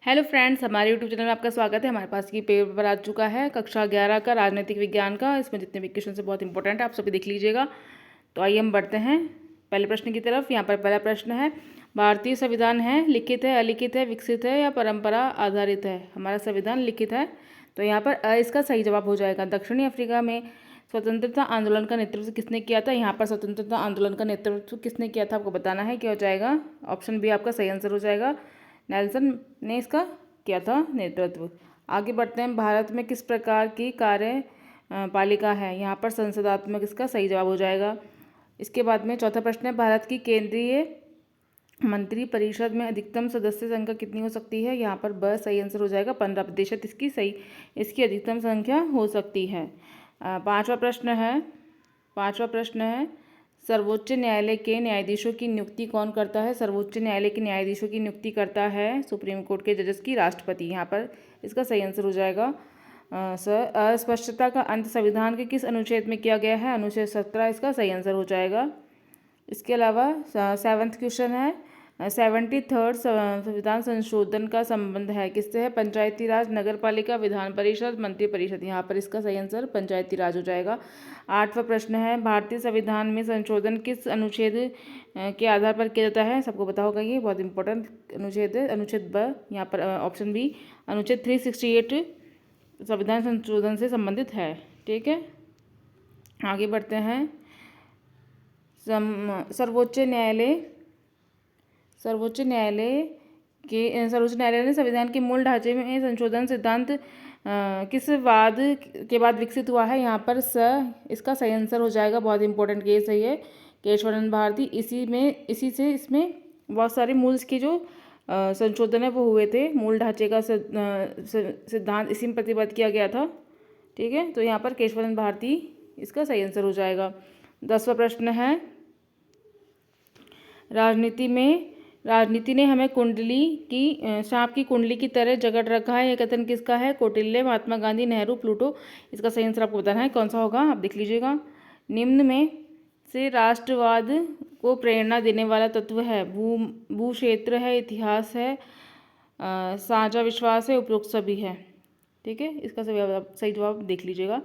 Hello friends, हमारे YouTube channel में आपका स्वागत है। हमारे पास ये पेपर आ चुका है कक्षा 11 का राजनीतिक विज्ञान का। इसमें जितने भी क्वेश्चन है बहुत इंपॉर्टेंट है, आप सभी देख लीजिएगा। तो आइए हम बढ़ते हैं पहले प्रश्न की तरफ। यहाँ पर पहला प्रश्न है, भारतीय संविधान है लिखित है, अलिखित है, विकसित है या परंपरा आधारित है? हमारा संविधान लिखित है, तो यहाँ पर इसका सही जवाब हो जाएगा। दक्षिणी अफ्रीका में स्वतंत्रता आंदोलन का नेतृत्व किसने किया था? यहाँ पर स्वतंत्रता आंदोलन का नेतृत्व किसने किया था आपको बताना है। क्या हो जाएगा? ऑप्शन बी आपका सही आंसर हो जाएगा, नेल्सन ने इसका किया था नेतृत्व। आगे बढ़ते हैं, भारत में किस प्रकार की कार्य पालिका है? यहाँ पर संसदात्मक इसका सही जवाब हो जाएगा। इसके बाद में चौथा प्रश्न है, भारत की केंद्रीय मंत्री परिषद में अधिकतम सदस्य संख्या कितनी हो सकती है? यहाँ पर ब सही आंसर हो जाएगा, 15% इसकी अधिकतम संख्या हो सकती है। पांचवा प्रश्न है, सर्वोच्च न्यायालय के न्यायाधीशों की नियुक्ति कौन करता है? सर्वोच्च न्यायालय के न्यायाधीशों की नियुक्ति करता है सुप्रीम कोर्ट के जजेस की राष्ट्रपति। यहाँ पर इसका सही आंसर हो जाएगा सर। अस्पष्टता का अंत संविधान के किस अनुच्छेद में किया गया है? अनुच्छेद 17 इसका सही आंसर हो जाएगा। इसके अलावा 7वां क्वेश्चन है, 73rd संविधान संशोधन का संबंध है किससे है? पंचायती राज, नगर पालिका, विधान परिषद, मंत्री परिषद। यहाँ पर इसका सही आंसर पंचायती राज हो जाएगा। 8वां प्रश्न है, भारतीय संविधान में संशोधन किस अनुच्छेद के आधार पर किया जाता है? सबको पता होगा, ये बहुत इंपॉर्टेंट अनुच्छेद है, अनुच्छेद ब। यहाँ पर ऑप्शन बी अनुच्छेद 368 संविधान संशोधन से संबंधित है। ठीक है, आगे बढ़ते हैं। सर्वोच्च न्यायालय ने संविधान के मूल ढांचे में संशोधन सिद्धांत किस वाद के बाद विकसित हुआ है? यहाँ पर इसका सही आंसर हो जाएगा, बहुत इंपॉर्टेंट केस है ये, केशवानंद भारती। इसी से इसमें बहुत सारे मूल्स के जो संशोधन है वो हुए थे। मूल ढांचे का सिद्धांत इसी में प्रतिबद्ध किया गया था। ठीक है, तो यहाँ पर केशवानंद भारती इसका सही आंसर हो जाएगा। 10वां प्रश्न है, राजनीति ने हमें सांप की कुंडली की तरह जकड़ रखा है, यह कथन किसका है? कौटिल्य, महात्मा गांधी, नेहरू, प्लूटो। इसका सही आंसर आपको बताना है, कौन सा होगा आप देख लीजिएगा। निम्न में से राष्ट्रवाद को प्रेरणा देने वाला तत्व है? भू क्षेत्र है, इतिहास है, साझा विश्वास है, उपरोक्त सभी है। ठीक है, इसका सही जवाब देख लीजिएगा।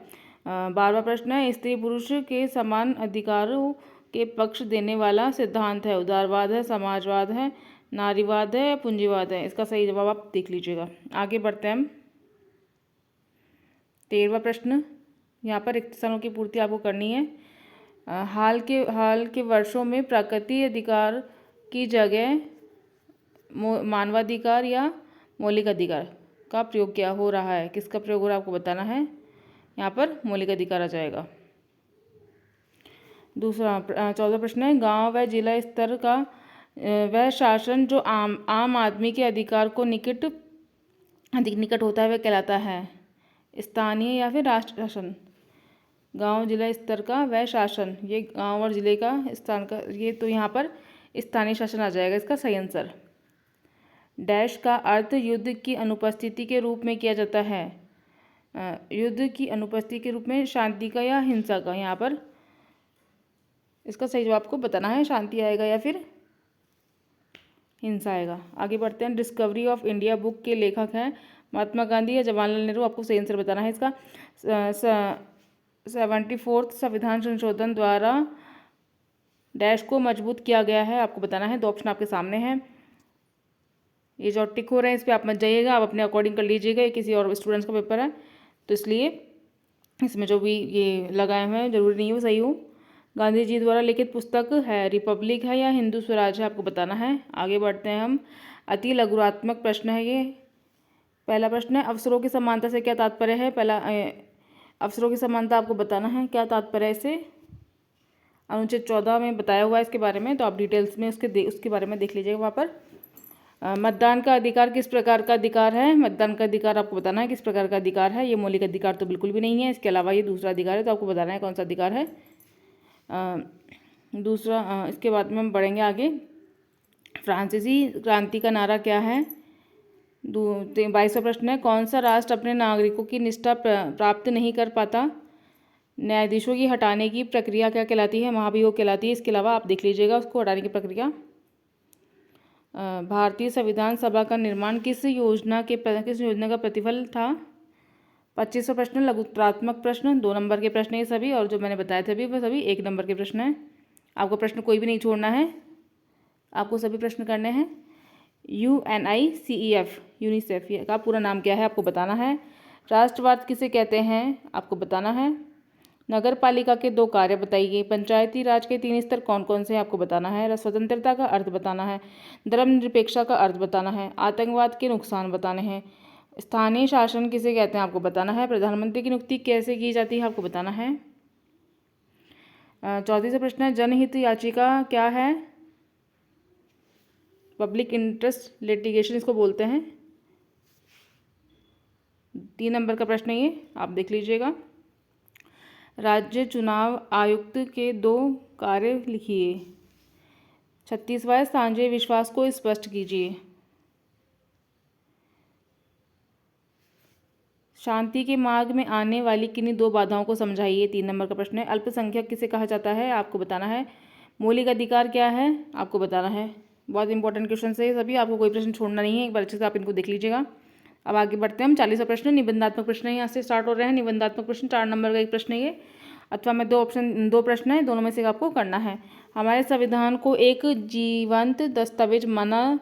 12वां प्रश्न है, स्त्री पुरुष के समान अधिकारों के पक्ष देने वाला सिद्धांत है? उदारवाद है, समाजवाद है, नारीवाद है या पूंजीवाद है? इसका सही जवाब आप देख लीजिएगा। आगे बढ़ते हैं हम 13वां प्रश्न। यहाँ पर रिक्त स्थानों की पूर्ति आपको करनी है। हाल के वर्षों में प्राकृतिक अधिकार की जगह मानवाधिकार या मौलिक अधिकार का प्रयोग क्या हो रहा है? किसका प्रयोग हो रहा है आपको बताना है। यहाँ पर मौलिक अधिकार आ जाएगा। 14वां प्रश्न है, गांव व जिला स्तर का वह शासन जो आम आदमी के अधिकार को अधिक निकट होता है वह कहलाता है? स्थानीय या फिर राष्ट्र शासन? गांव जिला स्तर का वह शासन, ये गांव और जिले का स्थान का, ये तो यहाँ पर स्थानीय शासन आ जाएगा इसका सही आंसर। डैश का अर्थ युद्ध की अनुपस्थिति के रूप में किया जाता है? युद्ध की अनुपस्थिति के रूप में शांति का या हिंसा का? यहाँ पर इसका सही जवाब आपको बताना है, शांति आएगा या फिर हिंसा आएगा। आगे बढ़ते हैं, डिस्कवरी ऑफ इंडिया बुक के लेखक हैं महात्मा गांधी या जवाहरलाल नेहरू? आपको सही आंसर बताना है इसका। 74th संविधान संशोधन द्वारा डैश को मजबूत किया गया है? आपको बताना है, दो ऑप्शन आपके सामने हैं। ये जो टिक हो रहे हैं इस पर आप मत जाइएगा, आप अपने अकॉर्डिंग कर लीजिएगा, ये किसी और स्टूडेंट्स का पेपर है तो इसलिए इसमें जो भी ये लगाए हुए हैं जरूरी नहीं हो सही हो। गांधी जी द्वारा लिखित पुस्तक है रिपब्लिक है या हिंदू स्वराज है? आपको बताना है। आगे बढ़ते हैं हम, अति लघुरात्मक प्रश्न है ये। पहला प्रश्न है, अवसरों की समानता से क्या तात्पर्य है? अवसरों की समानता आपको बताना है, क्या तात्पर्य है इससे? अनुच्छेद 14 में बताया हुआ है इसके बारे में, तो आप डिटेल्स में उसके बारे में देख लीजिएगा वहाँ पर। मतदान का अधिकार किस प्रकार का अधिकार है? मतदान का अधिकार आपको बताना है किस प्रकार का अधिकार है। ये मौलिक अधिकार तो बिल्कुल भी नहीं है, इसके अलावा ये दूसरा अधिकार है, तो आपको बताना है कौन सा अधिकार है। इसके बाद में हम बढ़ेंगे आगे। फ्रांसीसी क्रांति का नारा क्या है? 22वां प्रश्न है, कौन सा राष्ट्र अपने नागरिकों की निष्ठा प्राप्त नहीं कर पाता? न्यायाधीशों की हटाने की प्रक्रिया क्या कहलाती है? महाभियोग कहलाती है। इसके अलावा आप देख लीजिएगा उसको हटाने की प्रक्रिया। भारतीय संविधान सभा का निर्माण किस योजना का प्रतिफल था। 2500 प्रश्न लघुत्रात्मक प्रश्न, 2 नंबर के प्रश्न ये सभी, और जो मैंने बताए थे अभी वो सभी 1 नंबर के प्रश्न हैं। आपको प्रश्न कोई भी नहीं छोड़ना है, आपको सभी प्रश्न करने हैं। UNICEF यूनिसेफ का पूरा नाम क्या है आपको बताना है। राष्ट्रवाद किसे कहते हैं आपको बताना है। नगर पालिका के 2 कार्य बताइए। पंचायती राज के 3 स्तर कौन कौन से हैं आपको बताना है। स्वतंत्रता का अर्थ बताना है। धर्मनिरपेक्षता का अर्थ बताना है। आतंकवाद के नुकसान बताने हैं। स्थानीय शासन किसे कहते हैं आपको बताना है। प्रधानमंत्री की नियुक्ति कैसे की जाती है आपको बताना है। 34वां प्रश्न है, जनहित याचिका क्या है। पब्लिक इंटरेस्ट लिटिगेशन इसको बोलते हैं। 3 नंबर का प्रश्न ये आप देख लीजिएगा। राज्य चुनाव आयुक्त के 2 कार्य लिखिए। 36वां, सांझे विश्वास को स्पष्ट कीजिए। शांति के मार्ग में आने वाली किन्हीं 2 बाधाओं को समझाइए। 3 नंबर का प्रश्न है। अल्पसंख्यक किसे कहा जाता है आपको बताना है। मौलिक अधिकार क्या है आपको बताना है। बहुत इंपॉर्टेंट क्वेश्चन है सभी, आपको कोई प्रश्न छोड़ना नहीं है, एक बार अच्छे से आप इनको देख लीजिएगा। अब आगे बढ़ते हैं हम। 40वां प्रश्न निबंधात्मक प्रश्न यहाँ से स्टार्ट हो रहे हैं। निबंधात्मक प्रश्न 4 नंबर का एक प्रश्न है ये, अथवा में 2 प्रश्न है, दोनों में से आपको करना है। हमारे संविधान को एक जीवंत दस्तावेज माना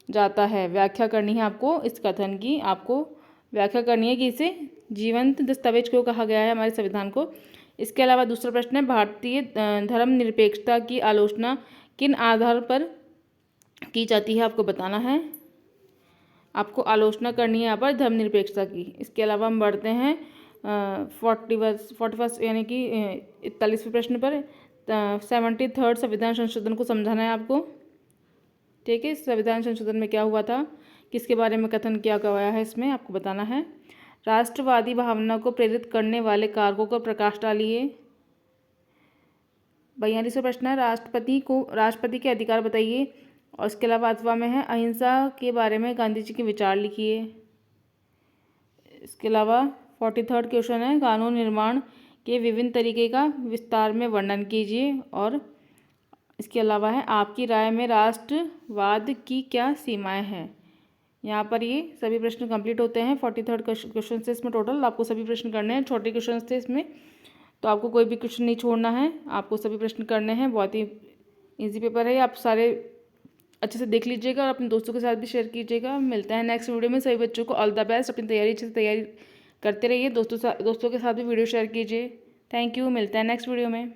जाता है। व्याख्या करनी है आपको इस कथन की, आपको व्याख्या करनी है कि इसे जीवंत दस्तावेज क्यों कहा गया है हमारे संविधान को। इसके अलावा दूसरा प्रश्न है, भारतीय धर्मनिरपेक्षता की आलोचना किन आधार पर की जाती है आपको बताना है। आपको आलोचना करनी है यहाँ पर धर्मनिरपेक्षता की। इसके अलावा हम बढ़ते हैं 41 यानी कि 41वें प्रश्न पर। 73rd संविधान संशोधन को समझाना है आपको। ठीक है, संविधान संशोधन में क्या हुआ था, किसके बारे में कथन किया गया है, इसमें आपको बताना है। राष्ट्रवादी भावना को प्रेरित करने वाले कारकों पर प्रकाश डालिए। 42वां प्रश्न है, राष्ट्रपति के अधिकार बताइए। और इसके अलावा अथवा में है, अहिंसा के बारे में गांधी जी के विचार लिखिए। इसके अलावा 43rd क्वेश्चन है, कानून निर्माण के विभिन्न तरीके का विस्तार में वर्णन कीजिए। और इसके अलावा है, आपकी राय में राष्ट्रवाद की क्या सीमाएं हैं। यहाँ पर ये सभी प्रश्न कंप्लीट होते हैं। 43rd क्वेश्चन से इसमें टोटल आपको सभी प्रश्न करने हैं। छोटे क्वेश्चन थे इसमें, तो आपको कोई भी क्वेश्चन नहीं छोड़ना है, आपको सभी प्रश्न करने हैं। बहुत ही ईजी पेपर है, आप सारे अच्छे से देख लीजिएगा और अपने दोस्तों के साथ भी शेयर कीजिएगा। मिलता है नेक्स्ट वीडियो में। सभी बच्चों को ऑल द बेस्ट। अपनी तैयारी अच्छे से तैयारी करते रहिए, दोस्तों के साथ भी वीडियो शेयर कीजिए। थैंक यू, मिलता है नेक्स्ट वीडियो में।